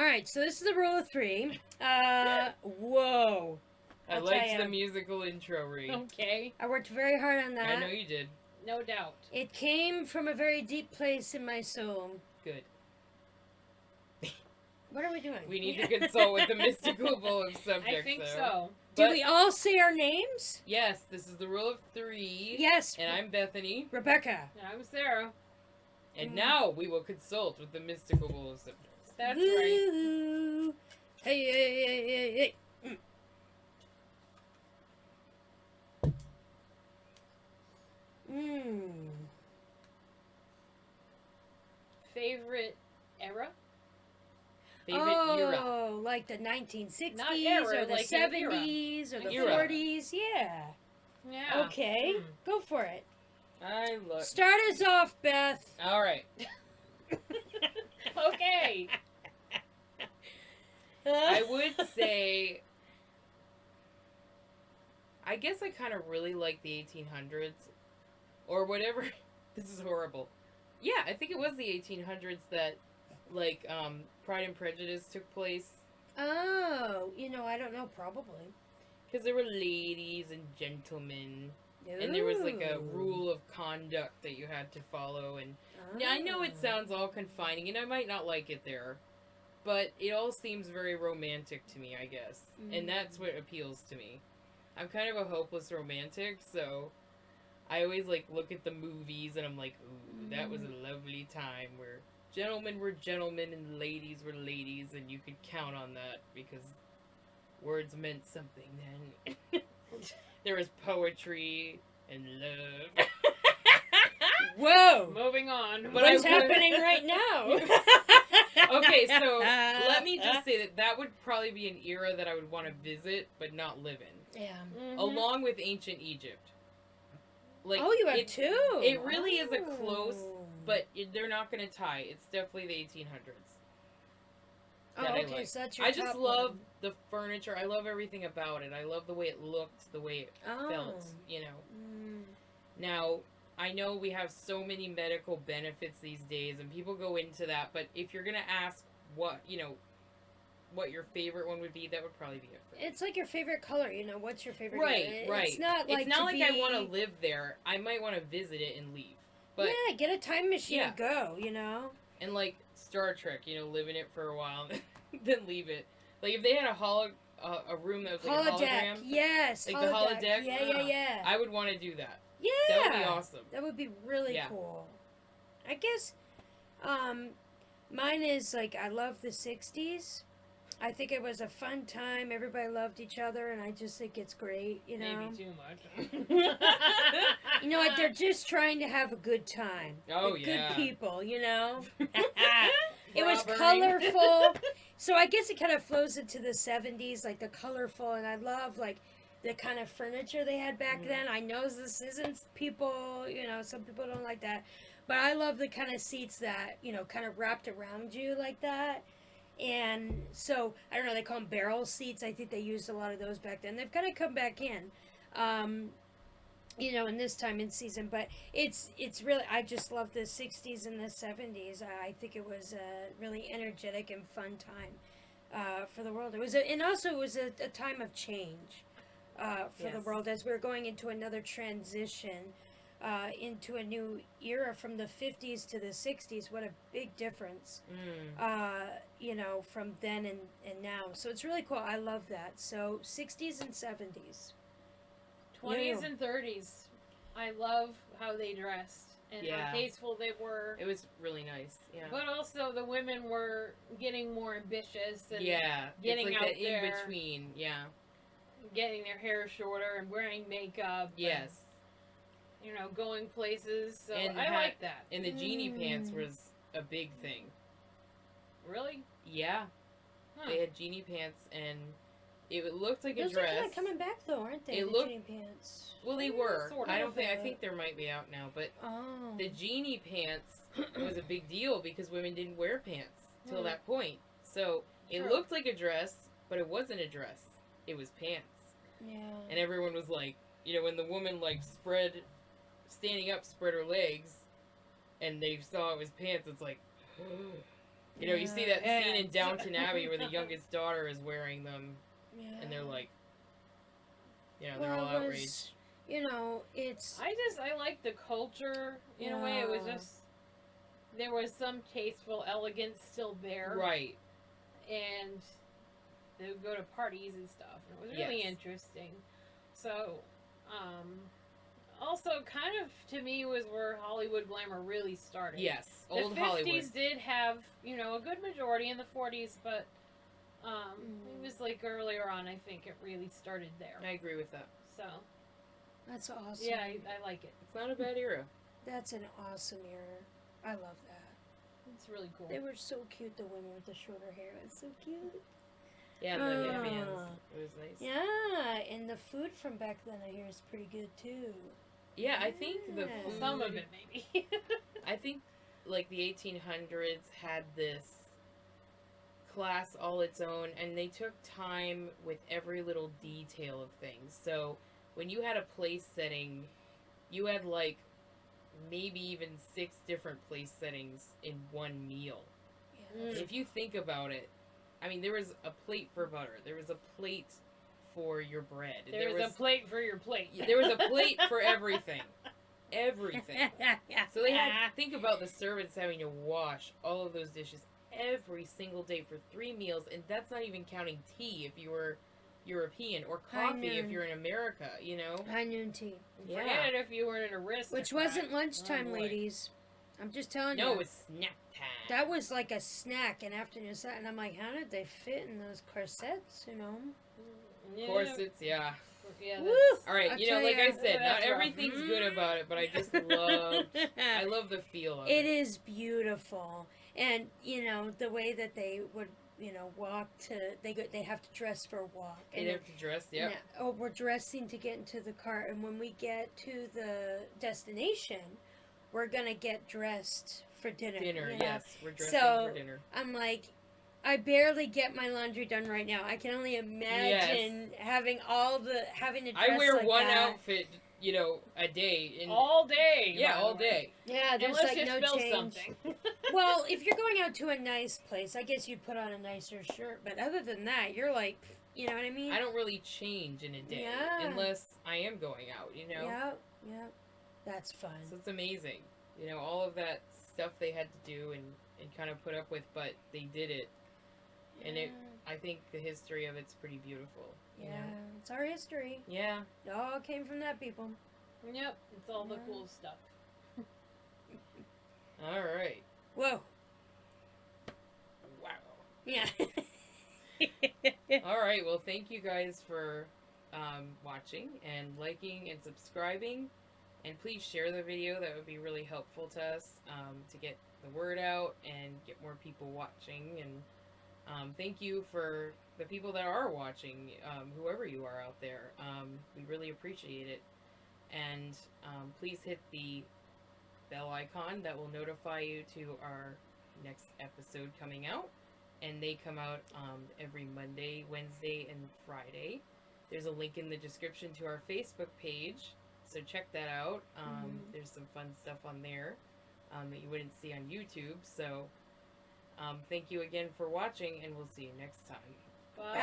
right, so this is the rule of three. Whoa. I I'll liked tell the ya. musical intro read. Okay. I worked very hard on that. I know you did. No doubt. It came from a very deep place in my soul. Good. What are we doing? We need to consult with the mystical bowl of subjects. I think though. so. Did But- we all say our names? Yes, this is the rule of three. Yes. And I'm Bethany. Rebecca. I'm Sarah. And now we will consult with the mystical bowl of subjects. That's right. Woo. Hey, hey, hey, hey, hey. Mm. Favorite era? Favorite era. Oh, like the 1960s Not era, or the like an era. 70s or the Era. 40s. Yeah. Yeah. Okay. Hmm. Go for it. I look. Start us off, Beth. All right. Okay. I would say. I guess I kind of really like the 1800s. Or whatever. This is horrible. Yeah, I think it was the 1800s that, like, Pride and Prejudice took place. Oh, I don't know, probably. Because there were ladies and gentlemen. And there was, like, a Ooh. rule of conduct that you had to follow. And yeah, I know it Ah. sounds all confining, and I might not like it there. But it all seems very romantic to me, I guess. And that's what appeals to me. I'm kind of a hopeless romantic, so I always, like, look at the movies and I'm like, ooh, that was a lovely time where gentlemen were gentlemen and ladies were ladies, and you could count on that because words meant something then. There was poetry and love. Whoa! Moving on. But What's I would- happening right now? Okay, so let me just say that would probably be an era that I would want to visit but not live in. Yeah. Mhm. Along with ancient Egypt. Like, Oh, you have it, two. it really is a close, Oh. but they're not going to tie. It's definitely the 1800s. Oh, that I okay, like. so that's your I just top love one. the furniture. I love everything about it. I love the way it looked, the way it felt, you know. Mm. Now, I know we have so many medical benefits these days, and people go into that, but if you're going to ask what your favorite one would be, that would probably be it. For me. It's like your favorite color, what's your favorite Right, color? right. It's not like I want to live there. I might want to visit it and leave. But yeah, get a time machine Yeah. and go, and like Star Trek, live in it for a while, then leave it. Like if they had a room that was like a Holodeck. hologram, Yes. like the holodeck. Yeah. I would want to do that. Yeah. That would be awesome. That would be really Yeah. cool. I guess mine is like I love the 60s. I think it was a fun time. Everybody loved each other, and I just think it's great, Maybe too much. You know what? They're just trying to have a good time. Oh, They're yeah. Good people, It was Robbering. colorful. So I guess it kind of flows into the 70s, like the colorful, and I love like the kind of furniture they had back then. I know this isn't people, some people don't like that, but I love the kind of seats that, kind of wrapped around you like that. And so, I don't know, they call them barrel seats. I think they used a lot of those back then. They've kind of come back in, in this time in season. But it's really, I just love the 60s and the 70s. I think it was a really energetic and fun time for the world. It was and also it was a time of change for the Yes. world as we were going into another transition. Into a new era from the 50s to the 60s. What a big difference, from then and now. So it's really cool. I love that. So 60s and 70s. 20s Yeah. and 30s. I love how they dressed and Yeah. how tasteful they were. It was really nice. Yeah. But also the women were getting more ambitious and Yeah. getting it's like out that there. in between. Yeah. getting their hair shorter and wearing makeup. Yes. And, going places. So And I like that. And the genie pants was a big thing. Really? Yeah. Huh. They had genie pants, and it looked like Those a dress. are kind of coming back though, aren't they? It the looked- genie pants. Well, they were. Sort I of. don't think. I think there might be out now, but Oh. the genie pants was a big deal because women didn't wear pants till Hmm. that point. So it True. looked like a dress, but it wasn't a dress. It was pants. Yeah. And everyone was like, when the woman standing up, spread her legs, and they saw it was pants. It's like, You know, you see that Yeah. scene in Downton Abbey where the youngest daughter is wearing them, Yeah. and they're like, they're well, all it outraged. was, you know, it's I like the culture in a way. It was Yeah. just there was some tasteful elegance still there, Right. and they would go to parties and stuff. And it was really Yes. interesting. So, also kind of to me was where Hollywood glamour really started. Yes. The Old 50s Hollywood. did have, a good majority in the 40s, but it was like earlier on, I think it really started there. I agree with that. So, that's awesome. yeah, I like it. It's not a bad era. That's an awesome era. I love that. It's really cool. They were so cute. The women with the shorter hair. It's so cute. Yeah, and the Ah. headbands. It was nice. Yeah, and the food from back then I hear is pretty good too. Yeah, I think the Yeah. food. Some of it, maybe. I think like the 1800s had this class all its own, and they took time with every little detail of things. So when you had a place setting, you had like maybe even 6 different place settings in one meal. Yeah. Mm. If you think about it, I mean, there was a plate for butter. There was a plate for your bread. There's a plate for your plate. There was a plate for everything. Everything. yeah. So they had think about the servants having to wash all of those dishes every single day for 3 meals, and that's not even counting tea if you were European, or coffee if noon. you're in America, you know? High noon tea, Yeah. Forget it if you weren't an aristocrat. which wasn't lunchtime, Oh, boy. ladies. I'm just telling No, you. it's snack time. That was like a snack, an afternoon snack, and I'm like, how did they fit in those corsets? You know. Yeah. Corsets, yeah. Yeah, Woo! that's- All right, I'll you know, tell like ya. I said, not That's rough. everything's good about it, but I just love, I love the feel of it. It is beautiful, and you know the way that they would, walk to. They have to dress for a walk. They'd have to dress, yep. Oh, we're dressing to get into the car, and when we get to the destination, we're gonna get dressed for dinner. Dinner, you know? yes. We're dressing So, for dinner. I'm like, I barely get my laundry done right now. I can only imagine having to dress I wear like one that. outfit, a day. And, all day. yeah, by all the way. day. Yeah, there's Unless like you no spill change. something. Well, if you're going out to a nice place, I guess you'd put on a nicer shirt. But other than that, you're like, you know what I mean? I don't really change in a day Yeah. unless I am going out, Yep, yep. That's fun. So it's amazing. All of that stuff they had to do and kind of put up with, but they did it. And I think the history of it's pretty beautiful. Yeah, You know? it's our history. Yeah. It all came from that, people. Yep, it's all the Yeah. cool stuff. All right. Whoa. Wow. Yeah. All right. Well, thank you guys for watching and liking and subscribing. And please share the video. That would be really helpful to us to get the word out and get more people watching. And thank you for the people that are watching, whoever you are out there. We really appreciate it. And please hit the bell icon that will notify you to our next episode coming out. And they come out every Monday, Wednesday, and Friday. There's a link in the description to our Facebook page, so check that out. There's some fun stuff on there that you wouldn't see on YouTube. So thank you again for watching, and we'll see you next time. Bye.